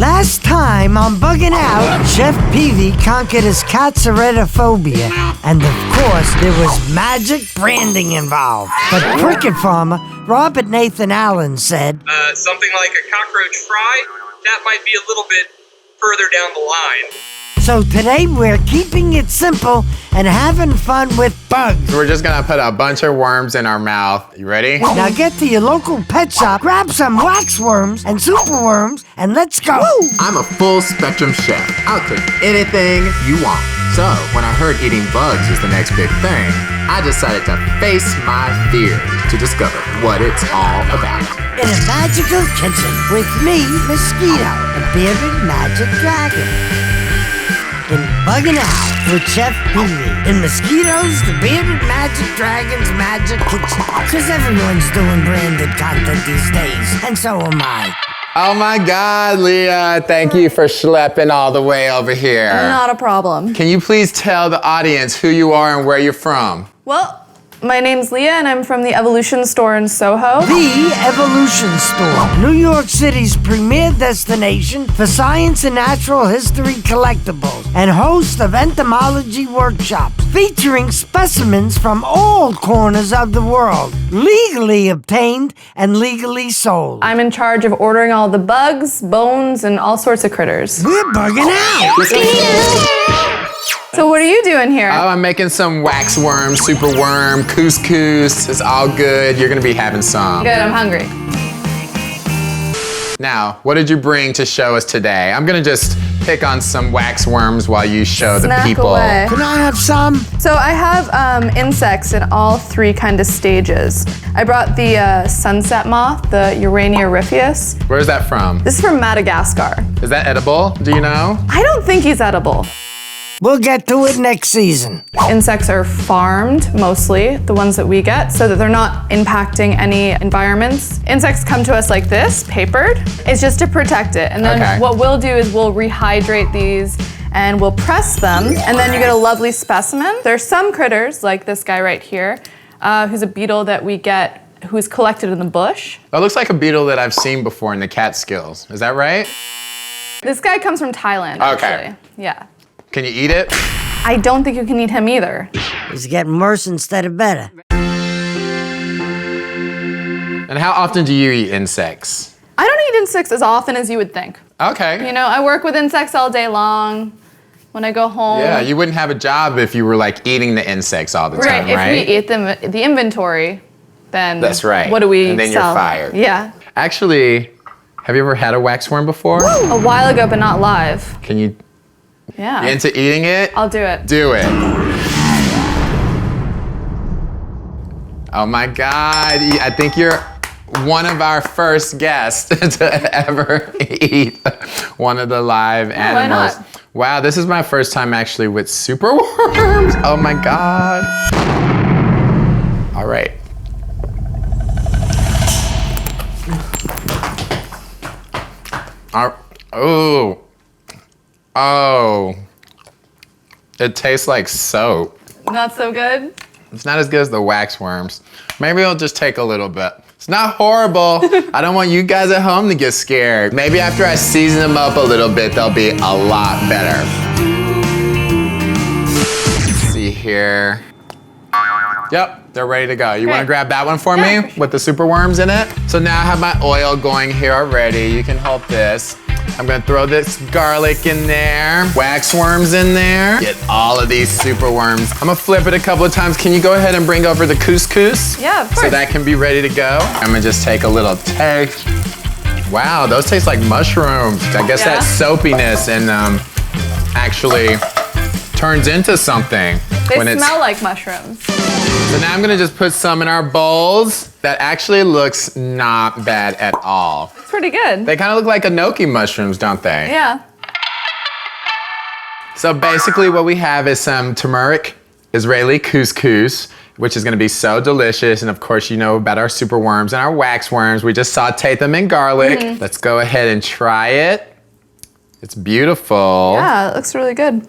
Last time on Bugging Out, Chef Peavy conquered his catsaretophobia. And of course, there was magic branding involved. But cricket farmer Robert Nathan Allen said, Something like a cockroach fry? That might be a little bit further down the line. so today we're keeping it simple and having fun with bugs. We're just gonna put a bunch of worms in our mouth. You ready? Now get to your local pet shop, grab some waxworms and superworms, and let's go. I'm a full spectrum chef. I'll cook anything you want. So, when I heard eating bugs is the next big thing, I decided to face my fears to discover what it's all about. In a magical kitchen with me, Mosquito, the bearded magic dragon. In Bugging Out with Chef Peavy. In Mosquito's, the bearded magic dragon's magic kitchen. Cause everyone's doing branded content these days, and so am I. Oh my God, Leah, thank you for schlepping all the way over here. Not a problem. Can you please tell the audience who you are and where you're from? Well, my name's Leah and I'm from the Evolution store in Soho. The Evolution Store, New York City's premier destination for science and natural history collectibles, and host of entomology workshops featuring specimens from all corners of the world, legally obtained and legally sold. I'm in charge of ordering all the bugs, bones, and all sorts of critters. We're bugging out. So what are you doing here? Oh, I'm making some wax worm, super worm, couscous. It's all good. You're gonna be having some. Good, I'm hungry. Now, what did you bring to show us today? I'm gonna just pick on some wax worms while you show the Snack people. away. Can I have some? So I have insects in all three kind of stages. I brought the sunset moth, the Urania rufus. Where's that from? This is from Madagascar. Is that edible? Do you know? I don't think he's edible. We'll get to it next season. Insects are farmed, mostly, the ones that we get, so that they're not impacting any environments. Insects come to us like this, papered. It's just to protect it. And then Okay. what we'll do is we'll rehydrate these and we'll press them, and then you get a lovely specimen. There's some critters, like this guy right here, who's a beetle that we get who's collected in the bush. That looks like a beetle that I've seen before in the Catskills. Is that right? This guy comes from Thailand, Okay. actually. Yeah. Can you eat it? I don't think you can eat him either. It's getting worse instead of better. And how often do you eat insects? I don't eat insects as often as you would think. Okay. You know, I work with insects all day long. When I go home. Yeah, you wouldn't have a job if you were like eating the insects all the time, If right? we eat them, the inventory, then That's right. What do we And then sell? you're fired. Yeah. Actually, have you ever had a waxworm before? A while ago, but not live. Can you Yeah. you into eating it? I'll do it. Do it. Oh my God, I think you're one of our first guests to ever eat one of the live animals. not? Wow, this is my first time actually with super worms. Oh my God. All right. Oh. Oh. It tastes like soap. Not so good. It's not as good as the wax worms. Maybe I'll just take a little bit. It's not horrible. I don't want you guys at home to get scared. Maybe after I season them up a little bit, they'll be a lot better. Let's see here. Yep, they're ready to go. You want to Great. grab that one for Yeah, me for sure. with the super worms in it? So now I have my oil going here already. You can hold this. I'm gonna throw this garlic in there, wax worms in there, get all of these super worms. I'm gonna flip it a couple of times. Can you go ahead and bring over the couscous? Yeah, of So course. that can be ready to go. I'm gonna just take a little taste. Wow, those taste like mushrooms. I guess Yeah? that soapiness and actually turns into something. They smell like mushrooms. So now I'm gonna just put some in our bowls. That actually looks not bad at all. It's pretty good. They kind of look like enoki mushrooms, don't they? Yeah. So basically what we have is some turmeric Israeli couscous, which is gonna be so delicious. And of course, you know about our super worms and our wax worms. We just sauteed them in garlic. Let's go ahead and try it. It's beautiful. Yeah, it looks really good.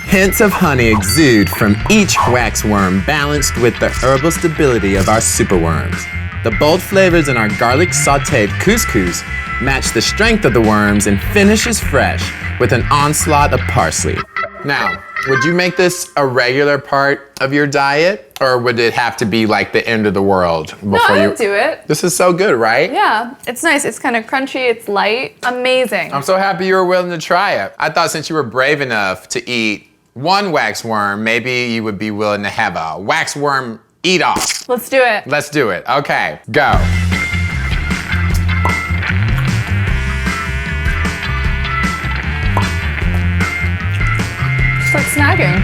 Hints of honey exude from each waxworm, balanced with the herbal stability of our superworms. The bold flavors in our garlic sauteed couscous match the strength of the worms and finishes fresh with an onslaught of parsley. Now, would you make this a regular part of your diet, or would it have to be like the end of the world before No, I you? would do it. This is so good, right? Yeah, it's nice. It's kind of crunchy. It's light. Amazing. I'm so happy you were willing to try it. I thought since you were brave enough to eat one wax worm, maybe you would be willing to have a wax worm eat off. Let's do it. Let's do it. Okay, go. It's like snagging.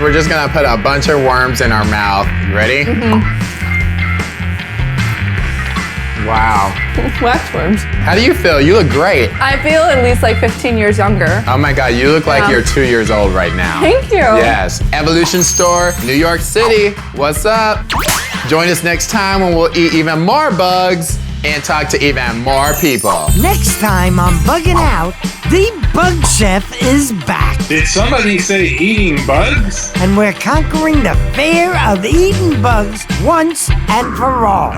We're just gonna put a bunch of worms in our mouth. You ready? Wow. Wax worms. How do you feel? You look great. I feel at least like 15 years younger. Oh my God, you look like Yeah. you're 2 years old right now. Thank you. Yes. Evolution Store, New York City. What's up? Join us next time when we'll eat even more bugs and talk to even more people. Next time on Bugging Out, the Bug Chef is back. Did somebody say eating bugs? And we're conquering the fear of eating bugs once and for all.